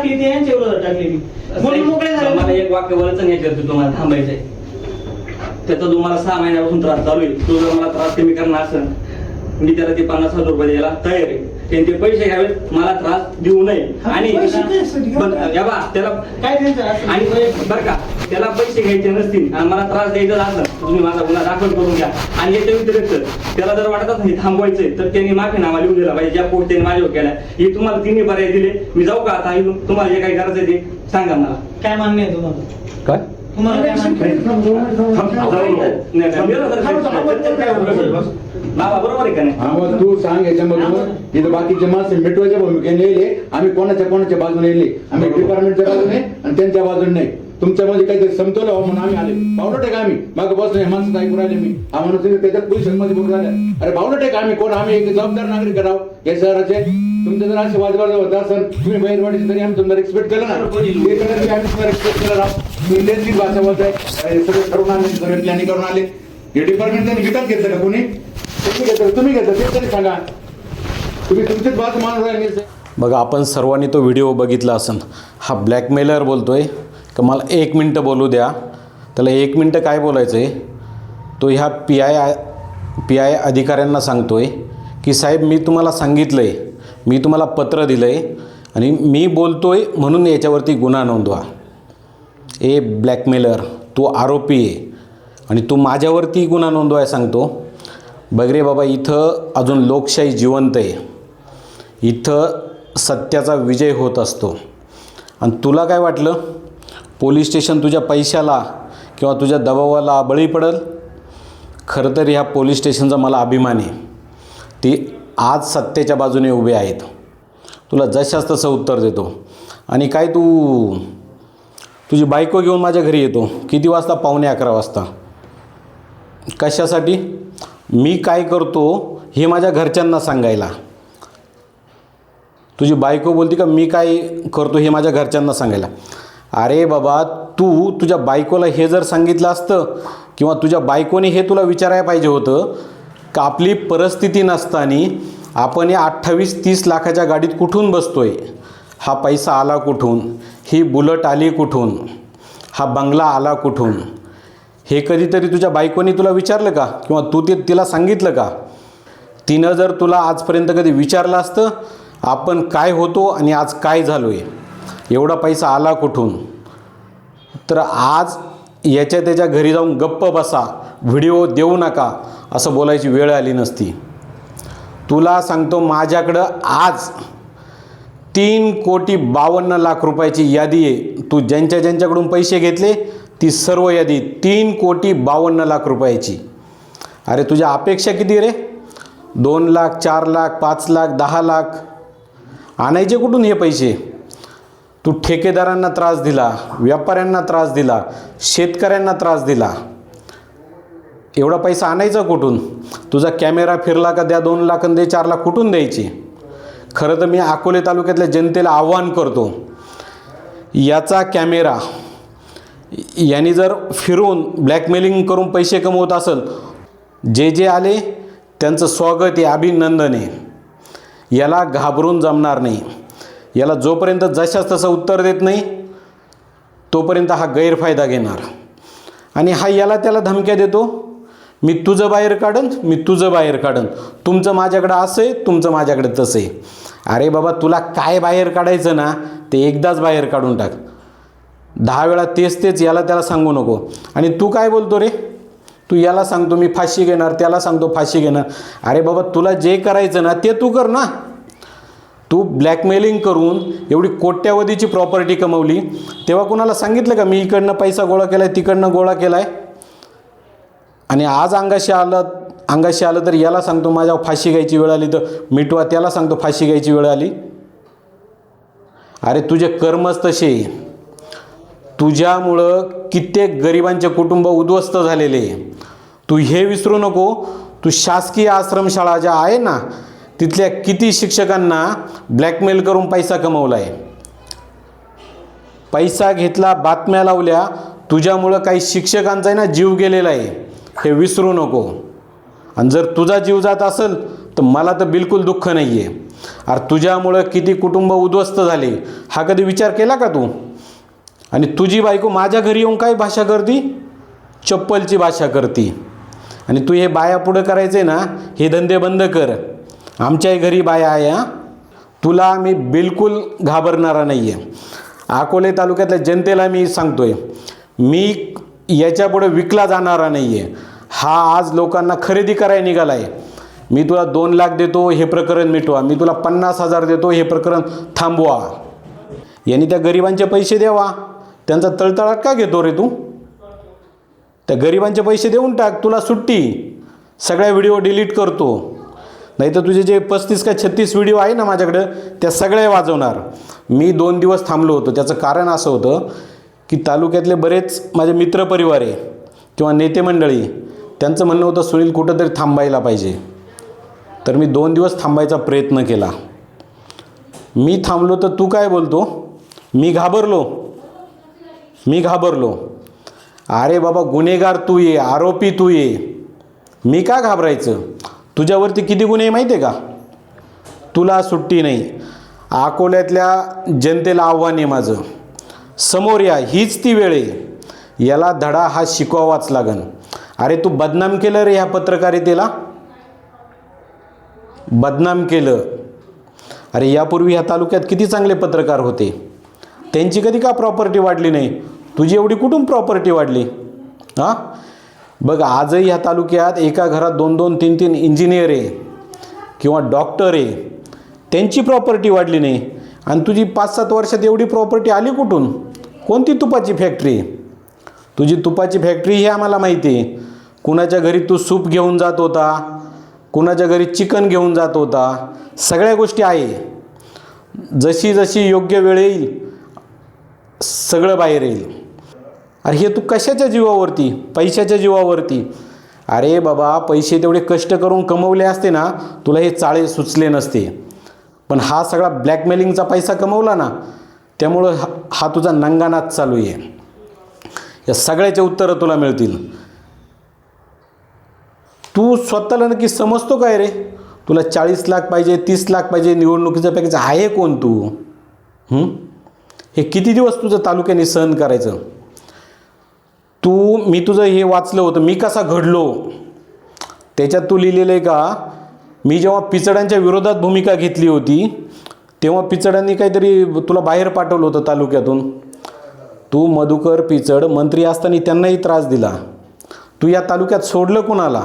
यांच्या विरोधात टाकलेली म्हणून मोकळे झाले. मला एक वाक्य बोलायचं याच्यावर तुम्हाला थांबायचंय. त्याचा तुम्हाला 6 महिन्यापासून त्रास चालू आहे. तो जर मला त्रास कमी करणार असेल मी त्याला ते 50,000 रुपये द्यायला तयार आहे. त्यांनी ते पैसे घ्यावे, मला त्रास देऊ नये. आणि त्याला काय द्यायचं आणि बरं का त्याला पैसे घ्यायचे नसतील आणि मला त्रास द्यायचा असेल तुम्ही माझा गुन्हा दाखल करून घ्या. आणि याच्या व्यतिरिक्त त्याला जर वाटत असेल थांबवायचंय तर त्यांनी माफीनामा लिहून दिला पाहिजे. ज्या पोस्ट त्यांनी माझ्यावर केला हे तुम्हाला 3 पर्याय दिले. मी जाऊ का आता? तुम्हाला जे काही गरज आहे ते सांगा मला. काय मान्य आहे तुम्हाला? काय तुम्हाला काय बरोबर आहे का नाही? हा मग तू सांग याच्यामधून इथं बाकीचे माणसं मिटवायच्या भूमिकेने येले. आम्ही कोणाच्या बाजूने येले. आम्ही डिपार्टमेंटच्या बाजूने आणि त्यांच्या बाजूने नाही. तुमच्यामध्ये काहीतरी समतोल व्हावं म्हणून आम्ही आले. बावलट आहे का आम्ही? मागं बसून हे माणसं ऐकून राहिले. मी हा माणूस त्याच्यात पोलिसांमध्ये बोलून राहिला. अरे बावलट आहे का आम्ही? कोण आम्ही? एक जबाबदार नागरिक करावं या शहराचे. तुमचे जर असे वादवाद होत असेल तुम्ही बाहेरवाडीचे तरी आम्ही तुम्हाला एक्सपेक्ट केलं ना. आम्ही तुम्हाला एक्सपेक्ट केलं राव. तुम्ही इंडियन भाषा बोलताय. सगळे ठरवून आले, सगळे प्लॅनिंग करून आले. हे डिपार्टमेंट त्यांनी विकत घेतलं का कोणी? तुम्ही घेतलं ते तरी सांगा. तुम्ही तुमचीच बाजू मानून राहिले. बघा आपण सर्वांनी तो व्हिडिओ बघितला असेल. हा ब्लॅकमेलर बोलतोय का मला 1 मिनटं बोलू द्या. त्याला 1 मिनटं काय बोलायचं आहे? तो ह्या पी आय अधिकाऱ्यांना सांगतोय की साहेब मी तुम्हाला सांगितलं आहे, मी तुम्हाला पत्र दिलं आहे आणि मी बोलतोय म्हणून याच्यावरती गुन्हा नोंदवा. ए ब्लॅकमेलर, तू आरोपी आहे आणि तू माझ्यावरती गुन्हा नोंदवाय सांगतो. बघ रे बाबा, इथं अजून लोकशाही जिवंत आहे. इथं सत्याचा विजय होत असतो. आणि तुला काय वाटलं पोलीस स्टेशन तुझ्या पैशाला किंवा तुझ्या दबावाला बळी पडेल? खरं तर ह्या पोलीस स्टेशनचा मला अभिमान आहे. ती आज सत्याच्या बाजूने उभे आहेत. तुला जशाच तसं उत्तर देतो. आणि काय तुझी बायको घेऊन माझ्या घरी येतो किती वाजता? 11:15 वाजता. कशासाठी? मी काय करतो हे माझ्या घरच्यांना सांगायला. तुझी बायको बोलती का मी काय करतो हे माझ्या घरच्यांना सांगायला. अरे बाबा, तू तुझ्या बायकोला हे जर सांगितलं असतं किंवा तुझ्या बायकोने हे तुला विचारायला पाहिजे होतं का आपली परिस्थिती नसताना आपण या 28-30 लाखाच्या गाडीत कुठून बसतोय? हा पैसा आला कुठून? ही बुलट आली कुठून? हा बंगला आला कुठून? हे कधीतरी तुझ्या बायकोने तुला विचारलं का? किंवा तू तिला सांगितलं का? तिनं जर तुला आजपर्यंत कधी विचारलं असतं आपण काय होतो आणि आज काय झालो आहे, एवढा पैसा आला कुठून, तर आज याच्या त्याच्या घरी जाऊन गप्प बसा, व्हिडिओ देऊ नका असं बोलायची वेळ आली नसती. तुला सांगतो माझ्याकडं आज 3,52,00,000 रुपयाची यादी आहे. तू ज्यांच्याकडून पैसे घेतले ती सर्व यादी 3,52,00,000 रुपयाची. अरे तुझ्या अपेक्षा किती रे? 2 लाख, 4 लाख, 5 लाख, 10 लाख आणायचे कुठून हे पैसे? तू ठेकेदारांना त्रास दिला, व्यापाऱ्यांना त्रास दिला, शेतकऱ्यांना त्रास दिला. एवढा पैसा आणायचा कुठून? तुझा कॅमेरा फिरला का द्या 2 लाख आणि दे 4 लाख कुठून द्यायचे? खरं तर मी अकोले तालुक्यातल्या जनतेला आव्हान करतो, याचा कॅमेरा यांनी जर फिरून ब्लॅकमेलिंग करून पैसे कमवत असेल, जे आले त्यांचं स्वागत आहे, अभिनंदन आहे. याला घाबरून जमणार नाही. याला जोपर्यंत जशाच तसं उत्तर देत नाही तोपर्यंत हा गैरफायदा घेणार. आणि हा याला त्याला धमक्या देतो, मी तुझं बाहेर काढन, मी तुझं बाहेर काढन, तुमचं माझ्याकडं असं आहे, तुमचं माझ्याकडे तसं आहे. अरे बाबा, तुला काय बाहेर काढायचं ना ते एकदाच बाहेर काढून टाक. 10 वेळा तेच याला त्याला सांगू नको. आणि तू काय बोलतो रे? तू याला सांगतो मी फाशी घेणार, त्याला सांगतो फाशी घेणार. अरे बाबा, तुला जे करायचं ना ते तू कर ना. तू ब्लॅकमेलिंग करून एवढी कोट्यावधीची प्रॉपर्टी कमवली, तेव्हा कुणाला सांगितलं का मी इकडनं पैसा गोळा केला आहे, तिकडनं गोळा केला आहे? आणि आज अंगाशी आलं तर याला सांगतो माझ्यावर फाशी घ्यायची वेळ आली तर मिटवा, त्याला सांगतो फाशी घ्यायची वेळ आली. अरे तुझे कर्मच तसे. तुझ्यामुळं कित्येक गरिबांचे कुटुंब उद्ध्वस्त झालेले. तू हे विसरू नको, तू शासकीय आश्रमशाळा ज्या आहे ना तिथल्या किती शिक्षकांना ब्लॅकमेल करून पैसा कमवला आहे. पैसा घेतला, बातम्या लावल्या, तुझ्यामुळं काही शिक्षकांचा ना जीव गेलेला आहे, हे विसरू नको. आणि जर तुझा जीव जात असेल तर मला तर बिलकुल दुःख नाही आहे. अरे तुझ्यामुळं किती कुटुंब उद्ध्वस्त झाले हा कधी विचार केला का तू? आणि तुझी बायको माझ्या घरी येऊन काय भाषा करती? चप्पलची भाषा करती. आणि तू हे बाया पुढं करायचं आहे ना, हे धंदे बंद कर. आमच्याही घरी बाया आहे हां. तुला मी बिलकुल घाबरणारा नाही आहे. अकोले तालुक्यातल्या जनतेला मी सांगतोय, मी याच्यापुढे विकला जाणारा नाही आहे. हा आज लोकांना खरेदी करायला निघाला आहे. मी तुला 2 लाख देतो, हे प्रकरण मिटवा. मी तुला 50,000 देतो, हे प्रकरण थांबवा. यांनी त्या गरिबांचे पैसे द्यावा. त्यांचा तळतळाट का घेतो रे तू? त्या गरिबांचे पैसे देऊन टाक, तुला सुट्टी. सगळ्या व्हिडिओ डिलीट करतो. नाही तर तुझे जे 35 का 36 व्हिडिओ आहे ना माझ्याकडं, त्या सगळ्या वाजवणार. मी 2 दिवस थांबलो होतो. त्याचं कारण असं होतं की तालुक्यातले बरेच माझे मित्रपरिवार आहे किंवा नेते मंडळी, त्यांचं म्हणणं होतं सुनील कुठंतरी थांबायला पाहिजे. तर मी 2 दिवस थांबायचा प्रयत्न केला. मी थांबलो तर तू काय बोलतो? मी घाबरलो. अरे बाबा, गुन्हेगार तू ये, आरोपी तू ये. मी का घाबरायचं? तुझ्यावरती किती गुन्हे आहे माहिती आहे का? तुला सुट्टी नाही. अकोल्यातल्या जनतेला आव्हान आहे माझं, समोर या. हीच ती वेळ आहे. याला धडा हा शिकवावाच लागन. अरे तू बदनाम केलं रे ह्या पत्रकारितेला, बदनाम केलं. अरे यापूर्वी ह्या तालुक्यात किती चांगले पत्रकार होते, त्यांची कधी का प्रॉपर्टी वाढली नाही? तुझी एवढी कुठून प्रॉपर्टी वाढली? हां, बघ आजही ह्या तालुक्यात एका घरात 2-2, 3-3 इंजिनियर आहे किंवा डॉक्टर आहे, त्यांची प्रॉपर्टी वाढली नाही. आणि तुझी 5-7 वर्षात एवढी प्रॉपर्टी आली कुठून? कोणती तुपाची फॅक्टरी? तुझी तुपाची फॅक्टरी ही आम्हाला माहिती आहे. कुणाच्या घरी तू सूप घेऊन जात होता, कुणाच्या घरी चिकन घेऊन जात होता, सगळ्या गोष्टी आहे. जशी जशी योग्य वेळ येईल सगळं बाहेर येईल. अरे हे तू कशाच्या जीवावरती? पैशाच्या जीवावरती. अरे बाबा, पैसे तेवढे कष्ट करून कमवले असते ना, तुला हे चाळे सुचले नसते. पण हा सगळा ब्लॅकमेलिंगचा पैसा कमवला ना, त्यामुळं हा तुझा नंगानाच चालू आहे. या सगळ्याचे उत्तरं तुला मिळतील. तू स्वतःला नक्की समजतो काय रे? तुला 40 लाख पाहिजे, 30 लाख पाहिजे, निवडणुकीचं पॅकेज आहे कोण तू? हे किती दिवस तुझं तालुक्याने सहन करायचं? मी तुझं हे वाचलं होतं, मी कसा घडलो, त्याच्यात तू लिहिलेलं आहे का? मी जेव्हा पिचडांच्या विरोधात भूमिका घेतली होती तेव्हा पिचडांनी काहीतरी तुला बाहेर पाठवलं होतं तालुक्यातून. तू मधुकर पिचड मंत्री असताना त्यांनाही त्रास दिला. तू या तालुक्यात सोडलं कोणाला?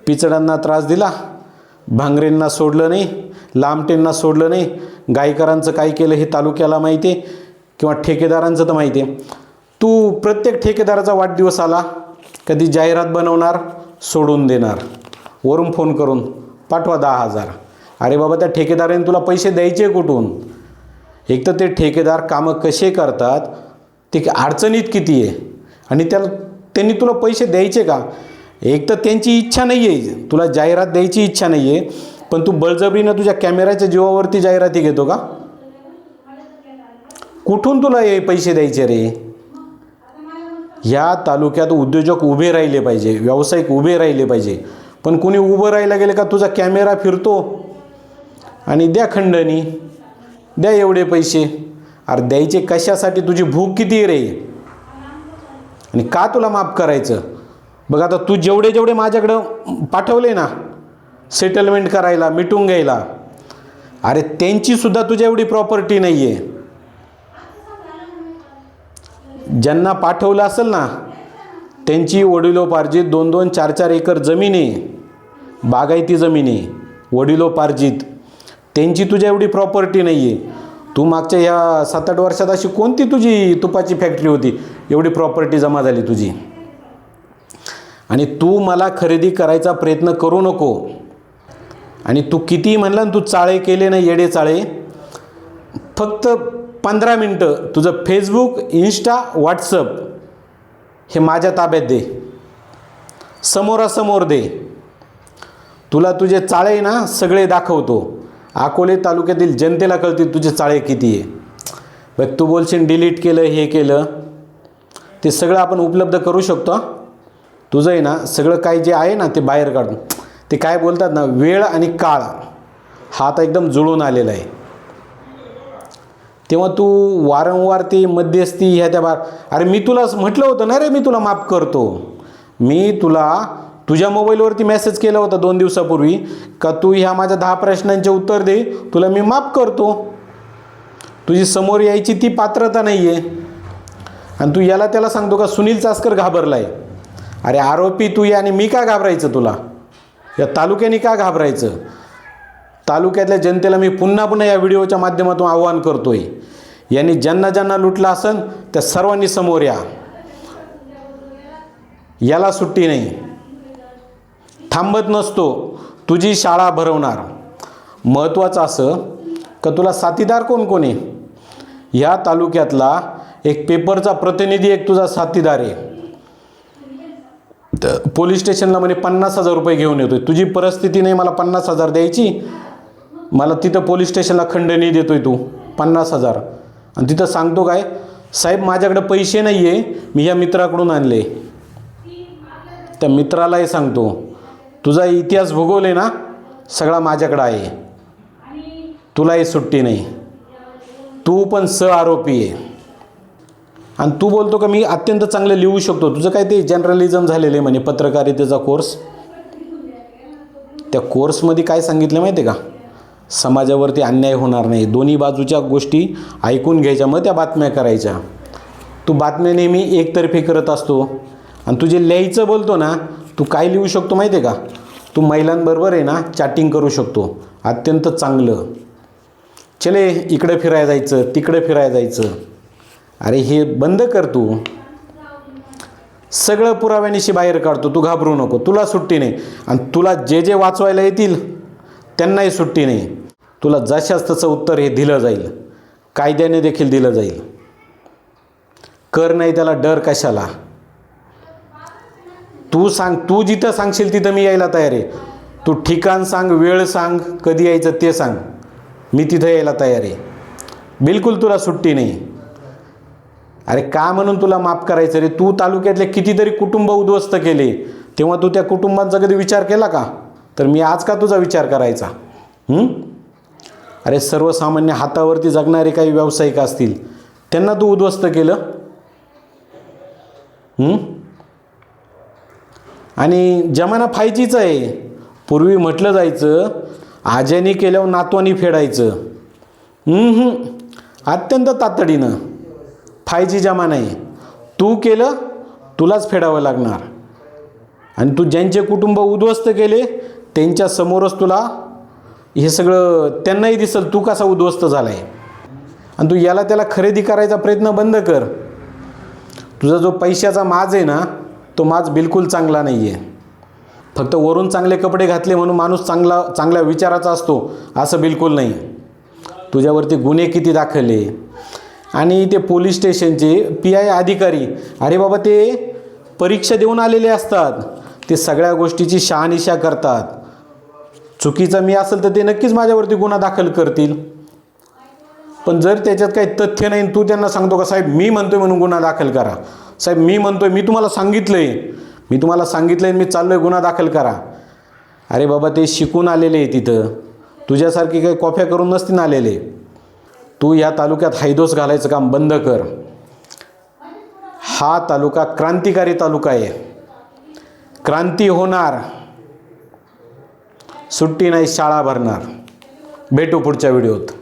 पिचडांना त्रास दिला, भांगरेंना सोडलं नाही, लामटेंना सोडलं नाही. गायकरांचं काय केलं हे तालुक्याला माहिती आहे किंवा ठेकेदारांचं तर माहिती आहे. तू प्रत्येक ठेकेदाराचा वाढदिवस आला कधी जाहिरात बनवणार, सोडून देणार, वरून फोन करून पाठवा 10,000. अरे बाबा, त्या ठेकेदाराने तुला पैसे द्यायचे कुठून? एक तर ते ठेकेदार कामं कसे करतात, ते अडचणीत किती आहे, आणि त्यांनी तुला पैसे द्यायचे का? एक तर त्यांची इच्छा नाही आहे, तुला जाहिरात द्यायची इच्छा नाही आहे, पण तू बळजबरीनं तुझ्या कॅमेऱ्याच्या जीवावरती जाहिराती घेतो का? कुठून तुला हे पैसे द्यायचे रे? ह्या तालुक्यात उद्योजक उभे राहिले पाहिजे, व्यावसायिक उभे राहिले पाहिजे. पण कुणी उभं राहायला गेलं का तुझा कॅमेरा फिरतो आणि द्या खंडणी, द्या एवढे पैसे. अरे द्यायचे कशासाठी? तुझी भूक किती रे? आणि का तुला माफ करायचं? बघ आता तू जेवढे माझ्याकडं पाठवले ना सेटलमेंट करायला, मिटून घ्यायला, अरे त्यांचीसुद्धा तुझ्या एवढी प्रॉपर्टी नाही आहे. ज्यांना पाठवलं असेल ना त्यांची वडिलोपार्जित 2-2, 4-4 एकर जमीन आहे, बागायती जमीन आहे, वडिलोपार्जित. त्यांची तुझ्या एवढी प्रॉपर्टी नाही आहे. तू मागच्या ह्या 7-8 वर्षात अशी कोणती तुझी तुपाची फॅक्टरी होती एवढी प्रॉपर्टी जमा झाली तुझी? आणि तू मला खरेदी करायचा प्रयत्न करू नको. आणि तू कितीही म्हणला ना तू चाळे केले ना, येडे चाळे, फक्त 15 मिनटं तुझं फेसबुक, इंस्टा, व्हॉट्सअप हे माझ्या ताब्यात दे, समोरासमोर दे. तुला तुझे चाळे ना सगळे दाखवतो. अकोले तालुक्यातील जनतेला कळतील तुझे चाळे किती आहे. बघ, तू बोलशील डिलीट केलं, हे केलं, ते सगळं आपण उपलब्ध करू शकतो. तुझं आहे ना सगळं काही जे आहे ना ते बाहेर काढून, ते काय बोलतात ना, वेळ आणि काळ हा आता एकदम जुळून आलेला आहे. तेव्हा तू वारंवार ती मध्यस्थी ह्या त्या अरे मी तुला म्हटलं होतं ना रे, मी तुला माफ करतो. मी तुला तुझ्या मोबाईलवरती मेसेज केला होता 2 दिवसापूर्वी का तू ह्या माझ्या 10 प्रश्नांचे उत्तर दे, तुला मी माफ करतो. तुझी समोर यायची ती पात्रता नाही आहे आणि तू याला त्याला सांगतो का सुनील चास्कर घाबरलाय. अरे आरोपी तू या आणि मी का घाबरायचं तुला? या तालुक्याने का घाबरायचं? तालुक्यातल्या जनतेला मी पुन्हा पुन्हा या व्हिडिओच्या माध्यमातून आवाहन करतोय, यांनी ज्यांना ज्यांना लुटलं असन त्या सर्वांनी समोर या. याला सुट्टी नाही. थांबत नसतो, तुझी शाळा भरवणार. महत्त्वाचं असं का तुला साथीदार कोण कोण आहे? ह्या तालुक्यातला एक पेपरचा प्रतिनिधी एक तुझा साथीदार आहे. तर पोलीस स्टेशनला म्हणे 50,000 रुपये घेऊन येतोय. तुझी परिस्थिती नाही मला 50,000 द्यायची, मला तिथं पोलीस स्टेशनला खंडणी देतोय तू 50,000. आणि तिथं सांगतो काय, साहेब माझ्याकडे पैसे नाही आहे, मी या मित्राकडून आणले. त्या मित्रालाही सांगतो तुझा इतिहास भूगोल आहे ना सगळा माझ्याकडे आहे, तुलाही सुट्टी नाही. तू पण आरोपी आहे. आणि तू बोलतो का मी अत्यंत चांगलं लिहू शकतो. तुझं काय ते जर्नलिझम झालेलं आहे म्हणे, पत्रकारितेचा कोर्स. त्या कोर्समध्ये काय सांगितलं माहिती आहे का? समाजावरती अन्याय होणार नाही, दोन्ही बाजूच्या गोष्टी ऐकून घ्यायच्या, मग त्या बातम्या करायच्या. तू बातम्या नेहमी एकतर्फी करत असतो. आणि तू जे लिहायचं बोलतो ना, तू काय लिहू शकतो माहिती आहे का? तू महिलांबरोबर आहे ना चॅटिंग करू शकतो, अत्यंत चांगलं. चले इकडे फिरायला जायचं, तिकडे फिरायला जायचं. अरे हे बंद कर. तू सगळं पुराव्यानिशी बाहेर काढतो. तू घाबरू नको, तुला सुट्टी नाही. आणि तुला जे जे वाचवायला येतील त्यांनाही सुट्टी नाही. तुला जशाच तसं उत्तर हे दिलं जाईल, कायद्याने देखील दिलं जाईल. कर नाही त्याला डर कशाला? तू सांग, तू जिथं सांगशील तिथं मी यायला तयार आहे. तू ठिकाण सांग, वेळ सांग, कधी यायचं ते सांग, मी तिथं यायला तयार आहे. बिलकुल तुला सुट्टी नाही. अरे का म्हणून तुला माफ करायचं रे? तू तालुक्यातले कितीतरी कुटुंब उद्ध्वस्त केले, तेव्हा तू त्या कुटुंबांचा कधी विचार केला का? तर मी आज का तुझा विचार करायचा? अरे सर्वसामान्य हातावरती जगणारे काही व्यावसायिक असतील, त्यांना तू उद्ध्वस्त केलं. आणि जमाना 5Gच आहे. पूर्वी म्हटलं जायचं आज्यानी केल्यावर नातवानी फेडायचं. अत्यंत तातडीनं 5G जमाना आहे. तू केलं तुलाच फेडावं लागणार. आणि तू ज्यांचे कुटुंब उद्ध्वस्त केले त्यांच्या समोरच तुला हे सगळं त्यांनाही दिसेल तू कसा उद्ध्वस्त झाला आहे. आणि तू याला त्याला खरेदी करायचा प्रयत्न बंद कर. तुझा जो पैशाचा माज आहे ना, तो माज बिलकुल चांगला नाही आहे. फक्त वरून चांगले कपडे घातले म्हणून माणूस चांगल्या विचाराचा असतो असं बिलकुल नाही. तुझ्यावरती गुन्हे किती दाखले. आणि ते पोलीस स्टेशनचे PI अधिकारी, अरे बाबा ते परीक्षा देऊन आलेले असतात, ते सगळ्या गोष्टीची शहानिशा करतात. चुकीचं मी असेल तर ते नक्कीच माझ्यावरती गुन्हा दाखल करतील. पण जर त्याच्यात काही तथ्य नाही, तू त्यांना सांगतो का साहेब मी म्हणतोय म्हणून गुन्हा दाखल करा, साहेब मी म्हणतोय, मी तुम्हाला सांगितलंय मी चाललोय गुन्हा दाखल करा. अरे बाबा ते शिकून आलेले आहे तिथं, तुझ्यासारखे काही कॉफ्या करून नसतील आलेले. तू या तालुक्यात हैदोस घालायचं काम बंद कर. हा तालुका क्रांतिकारी तालुका आहे. क्रांती होणार, सुट्टी नाही, शाळा भरणार. भेटू पुढच्या व्हिडिओत.